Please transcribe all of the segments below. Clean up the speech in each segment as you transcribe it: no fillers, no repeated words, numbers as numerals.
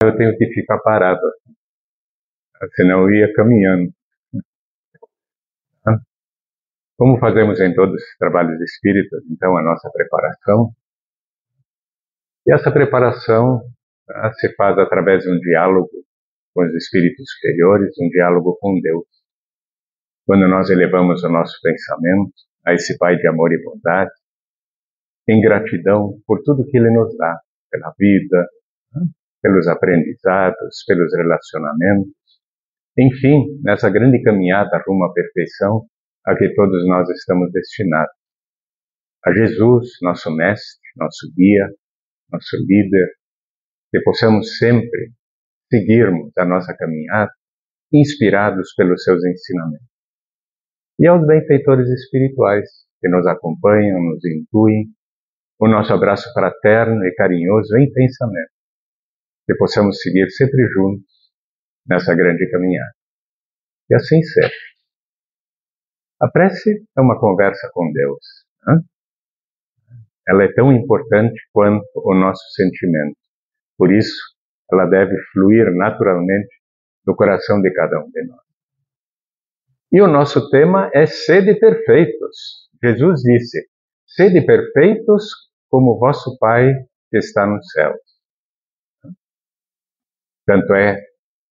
eu tenho que ficar parado, senão eu ia caminhando. Como fazemos em todos os trabalhos espíritas, então, a nossa preparação? E essa preparação se faz através de um diálogo com os espíritos superiores, um diálogo com Deus. Quando nós elevamos o nosso pensamento a esse Pai de amor e bondade, em gratidão por tudo que Ele nos dá, pela vida, pelos aprendizados, pelos relacionamentos, enfim, nessa grande caminhada rumo à perfeição a que todos nós estamos destinados. A Jesus, nosso mestre, nosso guia, nosso líder, que possamos sempre seguirmos a nossa caminhada, inspirados pelos seus ensinamentos. E aos benfeitores espirituais que nos acompanham, nos intuem, o nosso abraço fraterno e carinhoso em pensamento, que possamos seguir sempre juntos nessa grande caminhada. E assim seja. A prece é uma conversa com Deus. Ela é tão importante quanto o nosso sentimento. Por isso, ela deve fluir naturalmente do coração de cada um de nós. E o nosso tema é sede perfeitos. Jesus disse, sede perfeitos como vosso Pai que está nos céus. Tanto é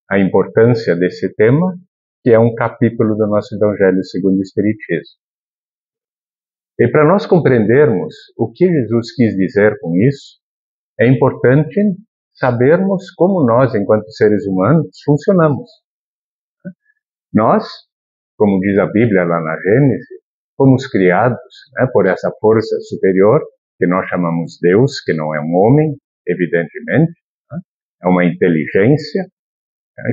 a importância desse tema, que é um capítulo do nosso Evangelho segundo o Espiritismo. E para nós compreendermos o que Jesus quis dizer com isso, é importante sabermos como nós, enquanto seres humanos, funcionamos. Nós, como diz a Bíblia lá na Gênesis, fomos criados por essa força superior, que nós chamamos Deus, que não é um homem, evidentemente, é uma inteligência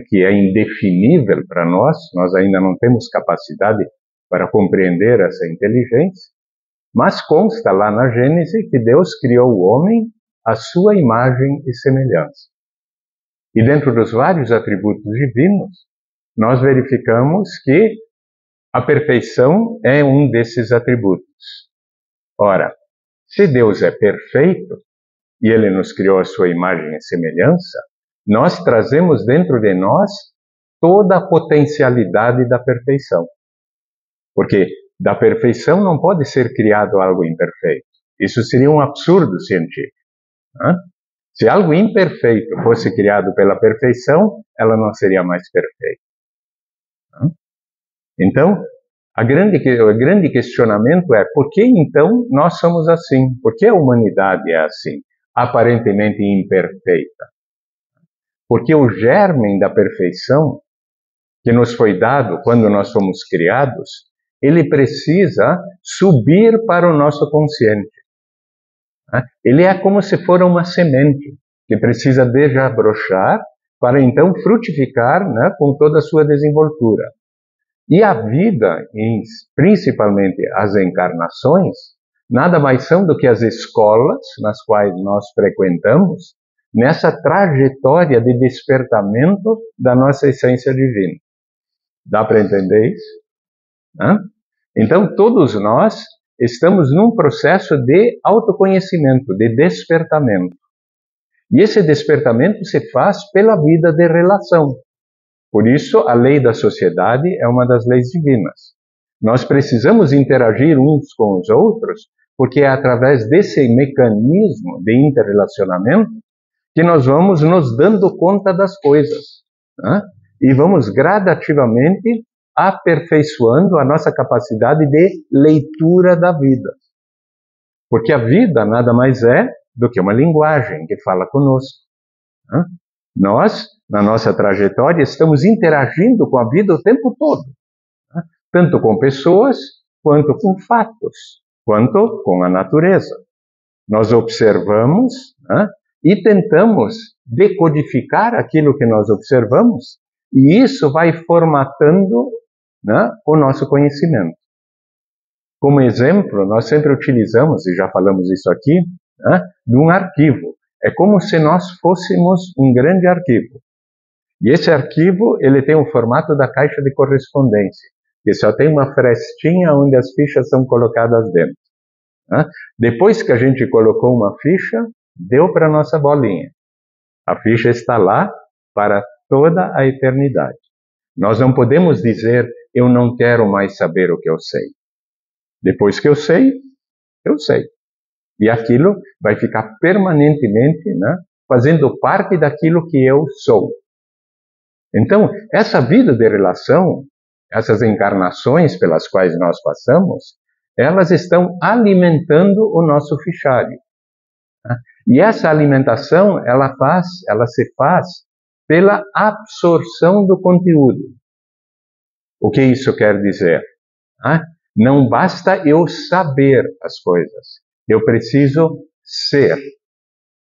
que é indefinível para nós ainda não temos capacidade para compreender essa inteligência, mas consta lá na Gênesis que Deus criou o homem à sua imagem e semelhança. E dentro dos vários atributos divinos, nós verificamos que a perfeição é um desses atributos. Ora, se Deus é perfeito, e Ele nos criou à sua imagem e semelhança, nós trazemos dentro de nós toda a potencialidade da perfeição. Porque da perfeição não pode ser criado algo imperfeito. Isso seria um absurdo científico. Se algo imperfeito fosse criado pela perfeição, ela não seria mais perfeita. Então, o grande questionamento é, por que então nós somos assim? Por que a humanidade é assim, aparentemente imperfeita? Porque o germe da perfeição que nos foi dado quando nós fomos criados, ele precisa subir para o nosso consciente. Ele é como se for uma semente que precisa desabrochar para então frutificar com toda a sua desenvoltura. E a vida, principalmente as encarnações, nada mais são do que as escolas nas quais nós frequentamos, nessa trajetória de despertamento da nossa essência divina. Dá para entender isso? Então, todos nós estamos num processo de autoconhecimento, de despertamento. E esse despertamento se faz pela vida de relação. Por isso, a lei da sociedade é uma das leis divinas. Nós precisamos interagir uns com os outros, porque é através desse mecanismo de interrelacionamento que nós vamos nos dando conta das coisas. E vamos gradativamente aperfeiçoando a nossa capacidade de leitura da vida. Porque a vida nada mais é do que uma linguagem que fala conosco. Nós, na nossa trajetória, estamos interagindo com a vida o tempo todo. Tanto com pessoas, quanto com fatos, quanto com a natureza. Nós observamos e tentamos decodificar aquilo que nós observamos, e isso vai formatando o nosso conhecimento. Como exemplo, nós sempre utilizamos, e já falamos isso aqui, de um arquivo. É como se nós fôssemos um grande arquivo. E esse arquivo, ele tem o formato da caixa de correspondência, que só tem uma frestinha onde as fichas são colocadas dentro. Depois que a gente colocou uma ficha, deu para a nossa bolinha. A ficha está lá para toda a eternidade. Nós não podemos dizer, eu não quero mais saber o que eu sei. Depois que eu sei, eu sei. E aquilo vai ficar permanentemente, né, fazendo parte daquilo que eu sou. Então, essa vida de relação, essas encarnações pelas quais nós passamos, elas estão alimentando o nosso fichário. Né? E essa alimentação, ela se faz pela absorção do conteúdo. O que isso quer dizer? Não basta eu saber as coisas, eu preciso ser.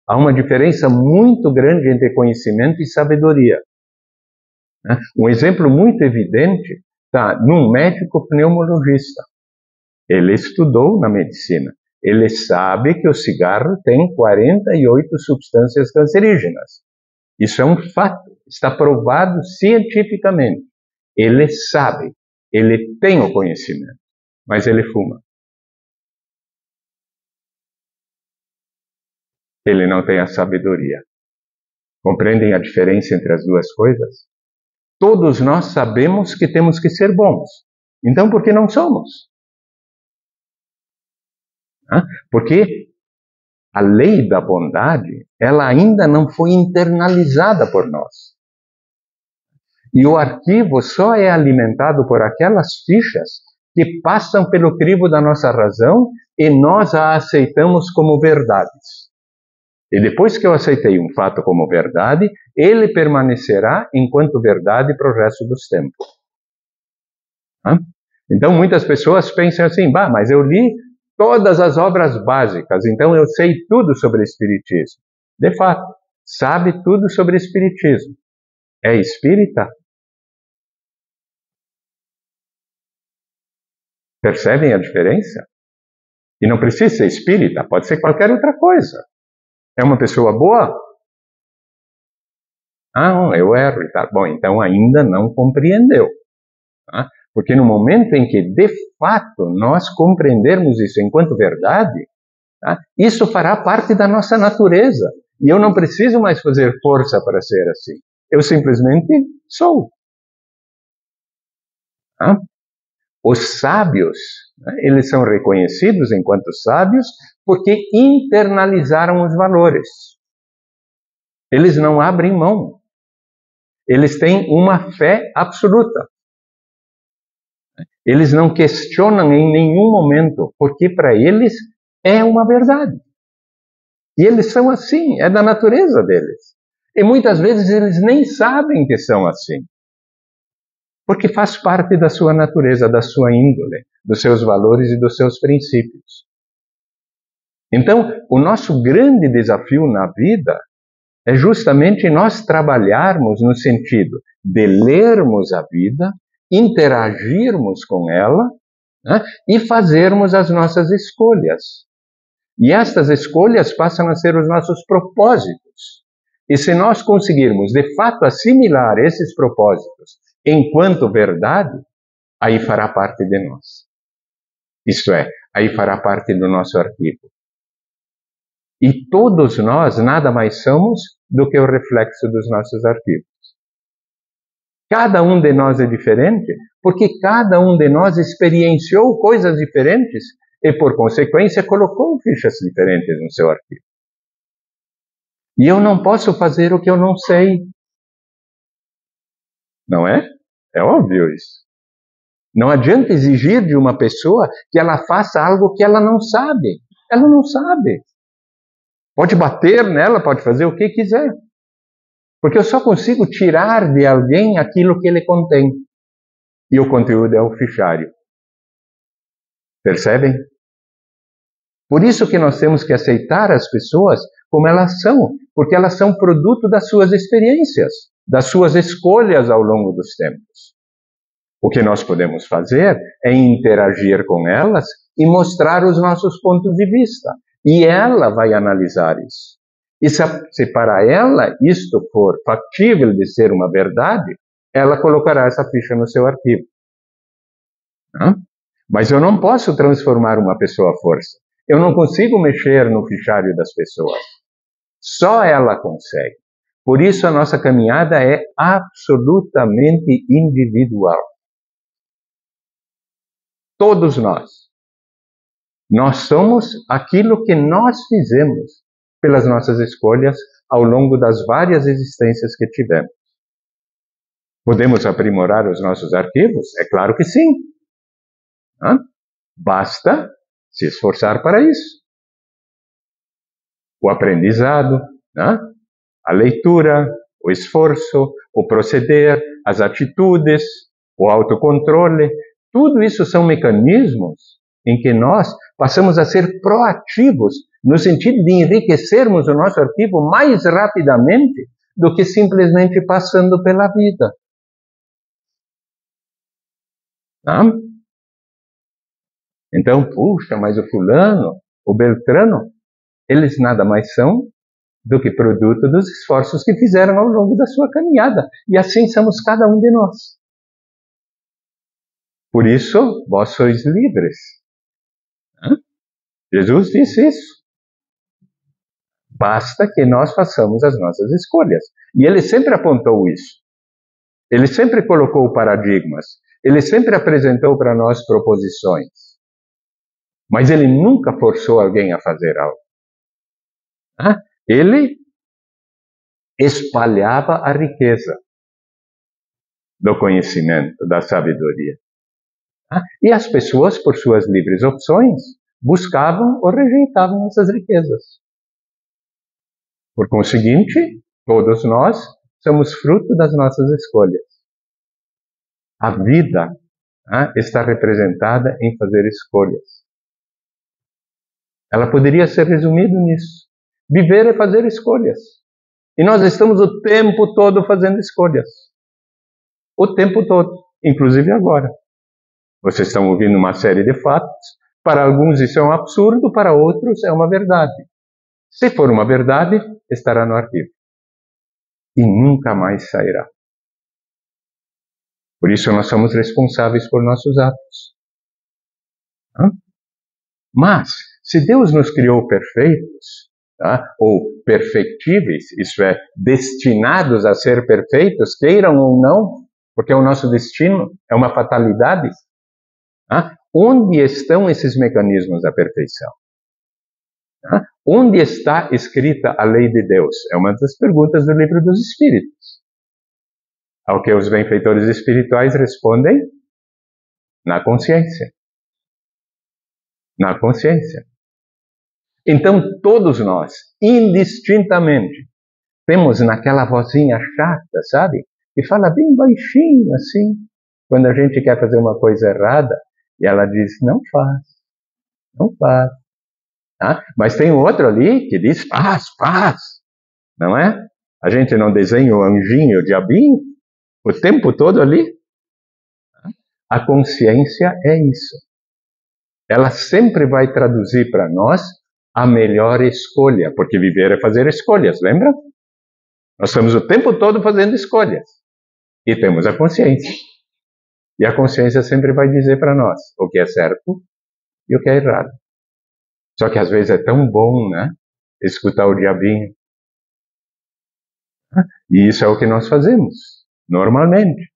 Há uma diferença muito grande entre conhecimento e sabedoria. Um exemplo muito evidente está num médico pneumologista. Ele estudou na medicina. Ele sabe que o cigarro tem 48 substâncias cancerígenas. Isso é um fato, está provado cientificamente. Ele sabe, ele tem o conhecimento, mas ele fuma. Ele não tem a sabedoria. Compreendem a diferença entre as duas coisas? Todos nós sabemos que temos que ser bons. Então, por que não somos? Porque a lei da bondade, ela ainda não foi internalizada por nós. E o arquivo só é alimentado por aquelas fichas que passam pelo crivo da nossa razão e nós a aceitamos como verdades. E depois que eu aceitei um fato como verdade, ele permanecerá enquanto verdade para o resto dos tempos. Então muitas pessoas pensam assim, mas eu li todas as obras básicas, então eu sei tudo sobre Espiritismo. De fato, sabe tudo sobre Espiritismo. É espírita? Percebem a diferença? E não precisa ser espírita, pode ser qualquer outra coisa. É uma pessoa boa? Eu erro e tal. Bom, então ainda não compreendeu. Porque no momento em que, de fato, nós compreendermos isso enquanto verdade, isso fará parte da nossa natureza. E eu não preciso mais fazer força para ser assim. Eu simplesmente sou. Os sábios, eles são reconhecidos enquanto sábios porque internalizaram os valores. Eles não abrem mão. Eles têm uma fé absoluta. Eles não questionam em nenhum momento, porque para eles é uma verdade. E eles são assim, é da natureza deles. E muitas vezes eles nem sabem que são assim. Porque faz parte da sua natureza, da sua índole, dos seus valores e dos seus princípios. Então, o nosso grande desafio na vida é justamente nós trabalharmos no sentido de lermos a vida, interagirmos com ela, e fazermos as nossas escolhas. E estas escolhas passam a ser os nossos propósitos. E se nós conseguirmos, de fato, assimilar esses propósitos enquanto verdade, aí fará parte de nós. Isto é, aí fará parte do nosso arquivo. E todos nós nada mais somos do que o reflexo dos nossos arquivos. Cada um de nós é diferente, porque cada um de nós experienciou coisas diferentes e, por consequência, colocou fichas diferentes no seu arquivo. E eu não posso fazer o que eu não sei. Não é? É óbvio isso. Não adianta exigir de uma pessoa que ela faça algo que ela não sabe. Ela não sabe. Pode bater nela, pode fazer o que quiser. Porque eu só consigo tirar de alguém aquilo que ele contém. E o conteúdo é o fichário. Percebem? Por isso que nós temos que aceitar as pessoas como elas são, porque elas são produto das suas experiências, das suas escolhas ao longo dos tempos. O que nós podemos fazer é interagir com elas e mostrar os nossos pontos de vista. E ela vai analisar isso. E se para ela isto for factível de ser uma verdade, ela colocará essa ficha no seu arquivo. Mas eu não posso transformar uma pessoa à força. Eu não consigo mexer no fichário das pessoas. Só ela consegue. Por isso a nossa caminhada é absolutamente individual. Todos nós. Nós somos aquilo que nós fizemos pelas nossas escolhas ao longo das várias existências que tivemos. Podemos aprimorar os nossos arquivos? É claro que sim. Basta se esforçar para isso. O aprendizado, a leitura, o esforço, o proceder, as atitudes, o autocontrole, tudo isso são mecanismos em que nós passamos a ser proativos no sentido de enriquecermos o nosso arquivo mais rapidamente do que simplesmente passando pela vida. Então, puxa, mas o fulano, o Beltrano, eles nada mais são do que produto dos esforços que fizeram ao longo da sua caminhada. E assim somos cada um de nós. Por isso, vós sois livres. Jesus disse isso. Basta que nós façamos as nossas escolhas. E ele sempre apontou isso. Ele sempre colocou paradigmas. Ele sempre apresentou para nós proposições. Mas ele nunca forçou alguém a fazer algo. Ele espalhava a riqueza do conhecimento, da sabedoria. E as pessoas, por suas livres opções, buscavam ou rejeitavam essas riquezas. Por conseguinte, todos nós somos fruto das nossas escolhas. A vida está representada em fazer escolhas. Ela poderia ser resumida nisso. Viver é fazer escolhas. E nós estamos o tempo todo fazendo escolhas. O tempo todo, inclusive agora. Vocês estão ouvindo uma série de fatos. Para alguns isso é um absurdo, para outros é uma verdade. Se for uma verdade, estará no arquivo. E nunca mais sairá. Por isso nós somos responsáveis por nossos atos. Mas, se Deus nos criou perfeitos, ou perfectíveis, isto é, destinados a ser perfeitos, queiram ou não, porque é o nosso destino, é uma fatalidade. Onde estão esses mecanismos da perfeição? Onde está escrita a lei de Deus? É uma das perguntas do Livro dos Espíritos. Ao que os benfeitores espirituais respondem: na consciência. Na consciência. Então, todos nós, indistintamente, temos naquela vozinha chata, sabe? Que fala bem baixinho, assim, quando a gente quer fazer uma coisa errada, e ela diz: não faz, não faz. Mas tem outro ali que diz: faz, faz. Não é? A gente não desenha o anjinho, o diabinho, o tempo todo ali? A consciência é isso. Ela sempre vai traduzir para nós a melhor escolha, porque viver é fazer escolhas, lembra? Nós estamos o tempo todo fazendo escolhas. E temos a consciência. E a consciência sempre vai dizer para nós o que é certo e o que é errado. Só que às vezes é tão bom, escutar o diabinho. E isso é o que nós fazemos, normalmente.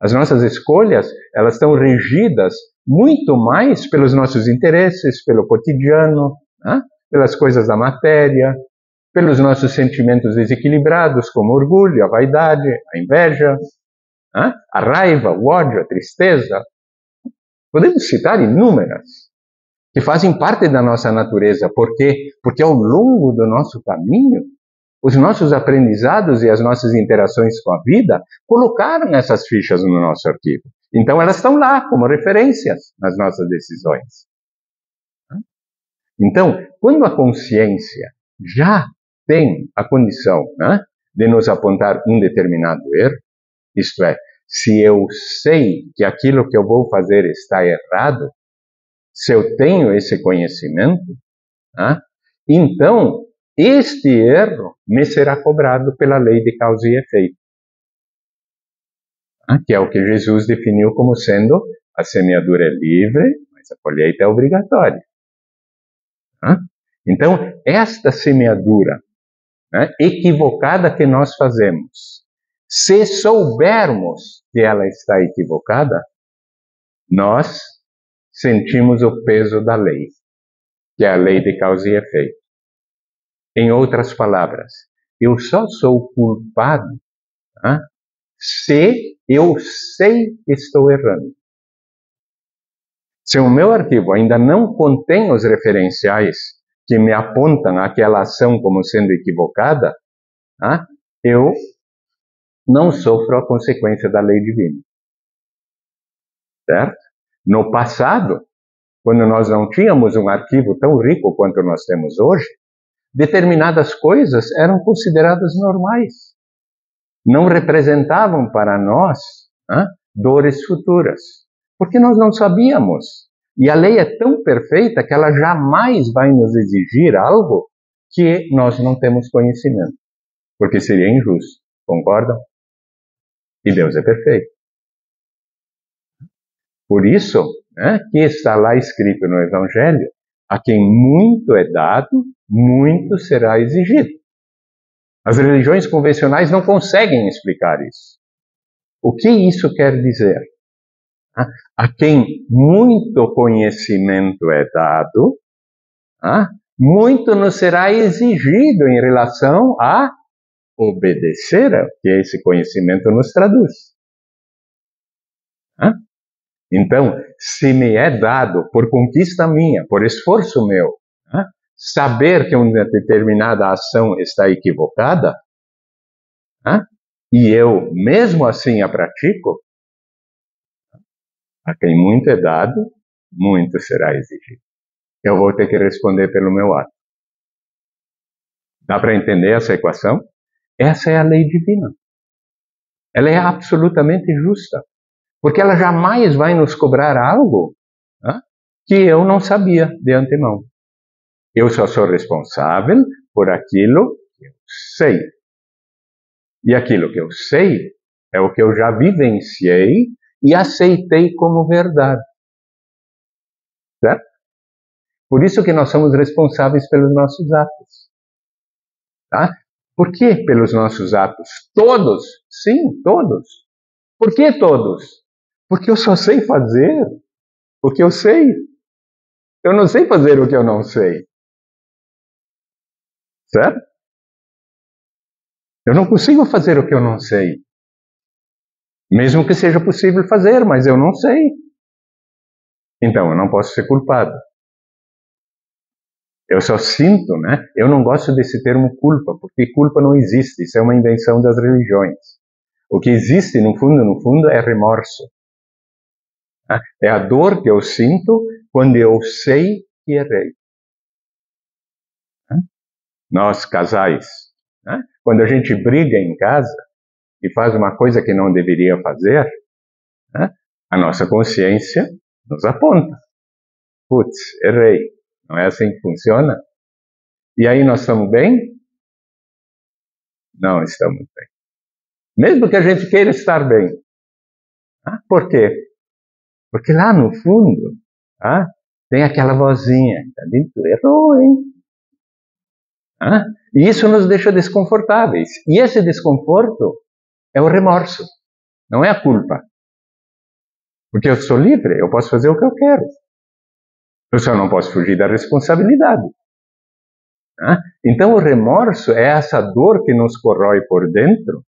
As nossas escolhas, elas estão regidas muito mais pelos nossos interesses, pelo cotidiano, pelas coisas da matéria, pelos nossos sentimentos desequilibrados, como o orgulho, a vaidade, a inveja, a raiva, o ódio, a tristeza. Podemos citar inúmeras, que fazem parte da nossa natureza. Por quê? Porque ao longo do nosso caminho, os nossos aprendizados e as nossas interações com a vida colocaram essas fichas no nosso arquivo. Então elas estão lá como referências nas nossas decisões. Então, quando a consciência já tem a condição de nos apontar um determinado erro, isto é, se eu sei que aquilo que eu vou fazer está errado, se eu tenho esse conhecimento, então este erro me será cobrado pela lei de causa e efeito, que é o que Jesus definiu como sendo: a semeadura é livre, mas a colheita é obrigatória. Então, esta semeadura né, equivocada que nós fazemos, se soubermos que ela está equivocada, nós sentimos o peso da lei, que é a lei de causa e efeito. Em outras palavras, eu só sou culpado, tá, se eu sei que estou errando. Se o meu arquivo ainda não contém os referenciais que me apontam aquela ação como sendo equivocada, tá, eu não sofro a consequência da lei divina. Certo? No passado, quando nós não tínhamos um arquivo tão rico quanto nós temos hoje, determinadas coisas eram consideradas normais. Não representavam para nós dores futuras, porque nós não sabíamos. E a lei é tão perfeita que ela jamais vai nos exigir algo que nós não temos conhecimento, porque seria injusto, concordam? E Deus é perfeito. Por isso, que está lá escrito no Evangelho, a quem muito é dado, muito será exigido. As religiões convencionais não conseguem explicar isso. O que isso quer dizer? A quem muito conhecimento é dado, muito nos será exigido em relação a obedecer ao que esse conhecimento nos traduz. Então, se me é dado por conquista minha, por esforço meu, saber que uma determinada ação está equivocada, e eu mesmo assim a pratico, a quem muito é dado, muito será exigido. Eu vou ter que responder pelo meu ato. Dá para entender essa equação? Essa é a lei divina. Ela é absolutamente justa, porque ela jamais vai nos cobrar algo que eu não sabia de antemão. Eu só sou responsável por aquilo que eu sei. E aquilo que eu sei é o que eu já vivenciei e aceitei como verdade. Certo? Por isso que nós somos responsáveis pelos nossos atos. Tá? Por que pelos nossos atos? Todos? Sim, todos. Por que todos? Porque eu só sei fazer o que eu sei. Eu não sei fazer o que eu não sei. Certo? Eu não consigo fazer o que eu não sei. Mesmo que seja possível fazer, mas eu não sei. Então, eu não posso ser culpado. Eu só sinto, Eu não gosto desse termo culpa, porque culpa não existe. Isso é uma invenção das religiões. O que existe, no fundo, é remorso. É a dor que eu sinto quando eu sei que errei. Nós, casais, quando a gente briga em casa e faz uma coisa que não deveria fazer, a nossa consciência nos aponta. Putz, errei. Não é assim que funciona? E aí nós estamos bem? Não estamos bem. Mesmo que a gente queira estar bem. Por quê? Porque lá no fundo, tem aquela vozinha, errou, hein? E isso nos deixa desconfortáveis. E esse desconforto é o remorso, não é a culpa. Porque eu sou livre, eu posso fazer o que eu quero. Eu só não posso fugir da responsabilidade. Então o remorso é essa dor que nos corrói por dentro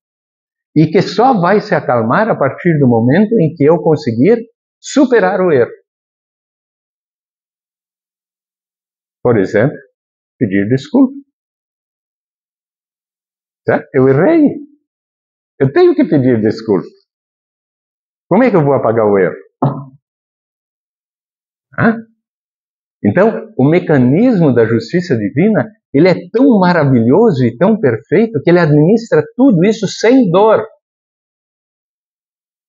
e que só vai se acalmar a partir do momento em que eu conseguir superar o erro. Por exemplo, pedir desculpa. Certo? Eu errei. Eu tenho que pedir desculpa. Como é que eu vou apagar o erro? Então, o mecanismo da justiça divina, ele é tão maravilhoso e tão perfeito que ele administra tudo isso sem dor,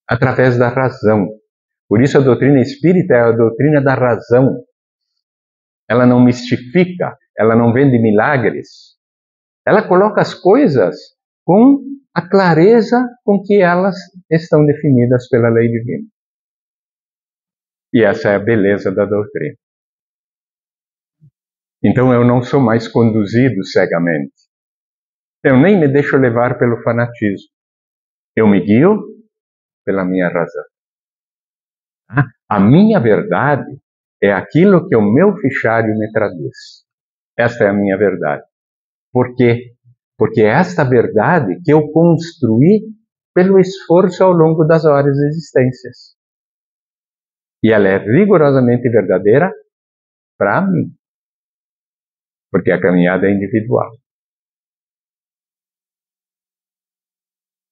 através da razão. Por isso a doutrina espírita é a doutrina da razão. Ela não mistifica, ela não vende milagres. Ela coloca as coisas com a clareza com que elas estão definidas pela lei divina. E essa é a beleza da doutrina. Então eu não sou mais conduzido cegamente. Eu nem me deixo levar pelo fanatismo. Eu me guio pela minha razão. A minha verdade é aquilo que o meu fichário me traduz. Esta é a minha verdade. Por quê? Porque é esta verdade que eu construí pelo esforço ao longo das várias existências. E ela é rigorosamente verdadeira para mim. Porque a caminhada é individual.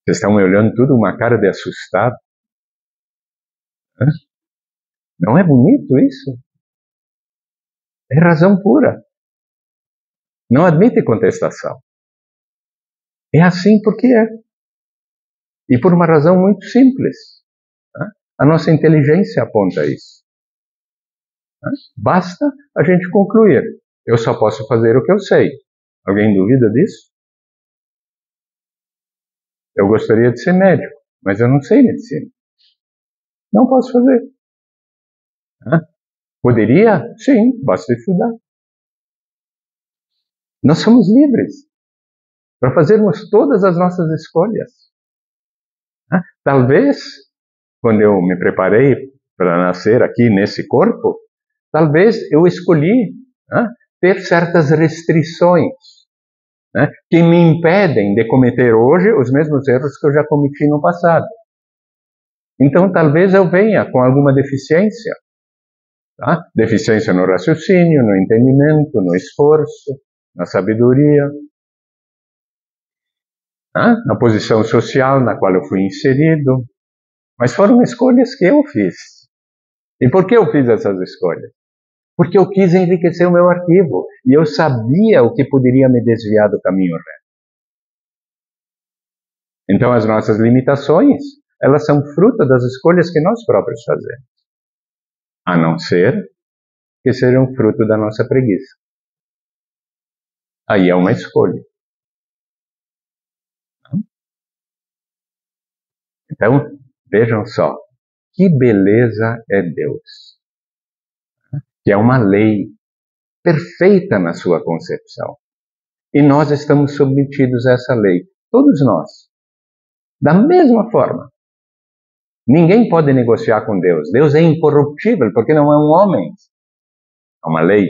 Vocês estão me olhando tudo uma cara de assustado. Não é bonito isso? É razão pura. Não admite contestação. É assim porque é. E por uma razão muito simples. A nossa inteligência aponta isso. Basta a gente concluir. Eu só posso fazer o que eu sei. Alguém duvida disso? Eu gostaria de ser médico, mas eu não sei medicina. Não posso fazer. Poderia? Sim, basta estudar. Nós somos livres para fazermos todas as nossas escolhas. Talvez, quando eu me preparei para nascer aqui nesse corpo, talvez eu escolhi ter certas restrições que me impedem de cometer hoje os mesmos erros que eu já cometi no passado. Então, talvez eu venha com alguma deficiência. Deficiência no raciocínio, no entendimento, no esforço, na sabedoria, na posição social na qual eu fui inserido. Mas foram escolhas que eu fiz. E por que eu fiz essas escolhas? Porque eu quis enriquecer o meu arquivo. E eu sabia o que poderia me desviar do caminho reto. Então, as nossas limitações, elas são fruto das escolhas que nós próprios fazemos. A não ser que sejam fruto da nossa preguiça. Aí é uma escolha. Então, vejam só, que beleza é Deus. Que é uma lei perfeita na sua concepção. E nós estamos submetidos a essa lei, todos nós. Da mesma forma. Ninguém pode negociar com Deus. Deus é incorruptível, porque não é um homem. É uma lei.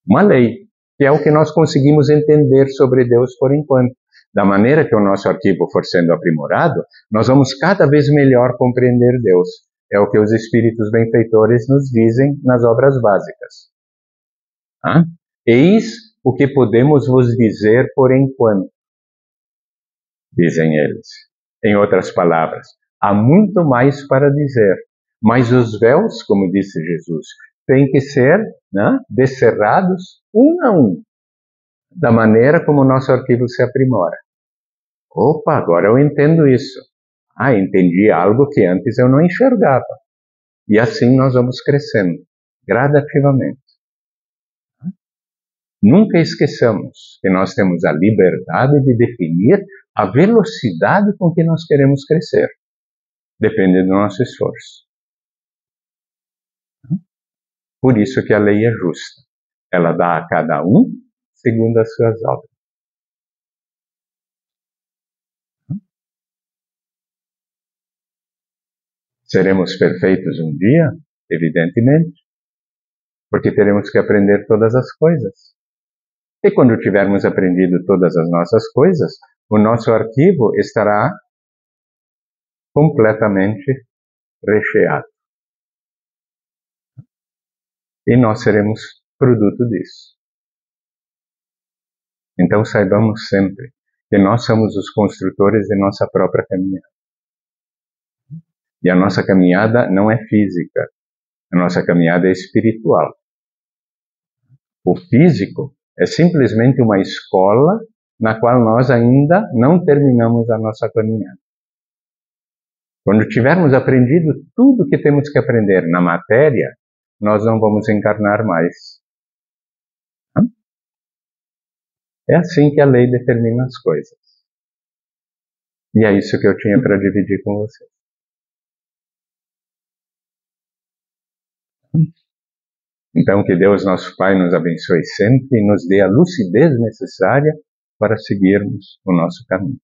Uma lei, que é o que nós conseguimos entender sobre Deus por enquanto. Da maneira que o nosso arquivo for sendo aprimorado, nós vamos cada vez melhor compreender Deus. É o que os espíritos benfeitores nos dizem nas obras básicas. Eis o que podemos vos dizer por enquanto, dizem eles. Em outras palavras, há muito mais para dizer, mas os véus, como disse Jesus, têm que ser descerrados um a um, da maneira como o nosso arquivo se aprimora. Opa, agora eu entendo isso. Entendi algo que antes eu não enxergava. E assim nós vamos crescendo, gradativamente. Nunca esqueçamos que nós temos a liberdade de definir a velocidade com que nós queremos crescer. Depende do nosso esforço. Por isso que a lei é justa. Ela dá a cada um segundo as suas obras. Seremos perfeitos um dia? Evidentemente. Porque teremos que aprender todas as coisas. E quando tivermos aprendido todas as nossas coisas, o nosso arquivo estará completamente recheado. E nós seremos produto disso. Então saibamos sempre que nós somos os construtores de nossa própria caminhada. E a nossa caminhada não é física, a nossa caminhada é espiritual. O físico é simplesmente uma escola na qual nós ainda não terminamos a nossa caminhada. Quando tivermos aprendido tudo que temos que aprender na matéria, nós não vamos encarnar mais. É assim que a lei determina as coisas. E é isso que eu tinha para dividir com vocês. Então, que Deus, nosso Pai, nos abençoe sempre e nos dê a lucidez necessária para seguirmos o nosso caminho.